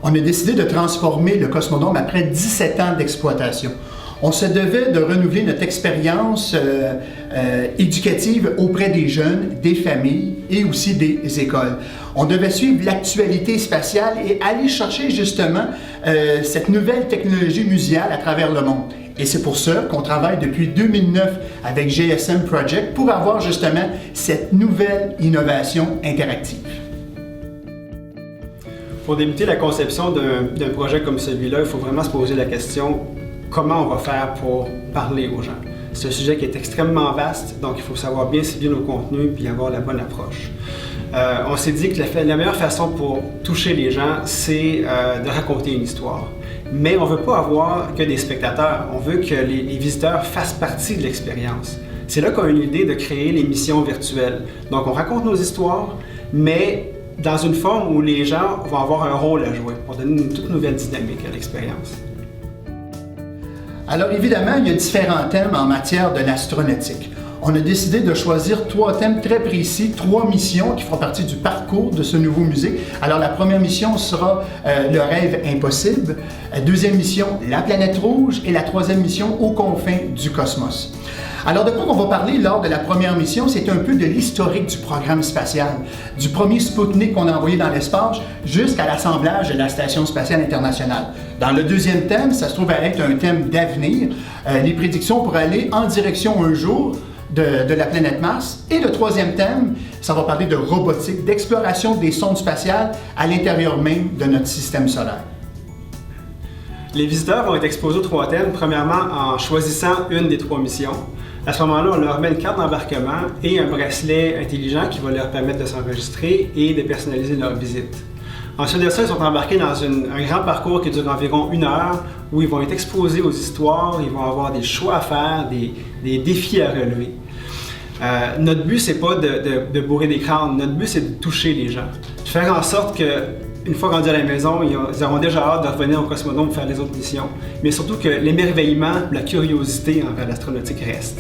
On a décidé de transformer le Cosmodrome après 17 ans d'exploitation. On se devait de renouveler notre expérience éducative auprès des jeunes, des familles et aussi des écoles. On devait suivre l'actualité spatiale et aller chercher justement cette nouvelle technologie muséale à travers le monde. Et c'est pour ça qu'on travaille depuis 2009 avec GSM Project pour avoir justement cette nouvelle innovation interactive. Pour débuter la conception d'un projet comme celui-là, il faut vraiment se poser la question comment on va faire pour parler aux gens. C'est un sujet qui est extrêmement vaste, donc il faut savoir bien cibler nos contenus puis avoir la bonne approche. On s'est dit que la meilleure façon pour toucher les gens, c'est de raconter une histoire. Mais on ne veut pas avoir que des spectateurs, on veut que les visiteurs fassent partie de l'expérience. C'est là qu'on a eu l'idée de créer les missions virtuelles. Donc on raconte nos histoires, mais dans une forme où les gens vont avoir un rôle à jouer pour donner une toute nouvelle dynamique à l'expérience. Alors évidemment, il y a différents thèmes en matière de l'astronautique. On a décidé de choisir 3 thèmes très précis, 3 missions qui feront partie du parcours de ce nouveau musée. Alors la première mission sera le rêve impossible, la deuxième mission, la planète rouge et la troisième mission, aux confins du cosmos. Alors de quoi on va parler lors de la première mission, c'est un peu de l'historique du programme spatial, du premier Sputnik qu'on a envoyé dans l'espace jusqu'à l'assemblage de la Station spatiale internationale. Dans le deuxième thème, ça se trouve à être un thème d'avenir, les prédictions pour aller en direction un jour de la planète Mars. Et le troisième thème, ça va parler de robotique, d'exploration des sondes spatiales à l'intérieur même de notre système solaire. Les visiteurs vont être exposés aux 3 thèmes, premièrement en choisissant une des 3 missions. À ce moment-là, on leur met une carte d'embarquement et un bracelet intelligent qui va leur permettre de s'enregistrer et de personnaliser leur visite. Ensuite de ça, ils sont embarqués dans un grand parcours qui dure environ 1 heure où ils vont être exposés aux histoires, ils vont avoir des choix à faire, des défis à relever. Notre but, c'est pas de bourrer des crânes, notre but, c'est de toucher les gens. De faire en sorte qu'une fois rendus à la maison, ils auront déjà hâte de revenir au Cosmodrome pour faire les autres missions, mais surtout que l'émerveillement, la curiosité envers l'astronautique reste.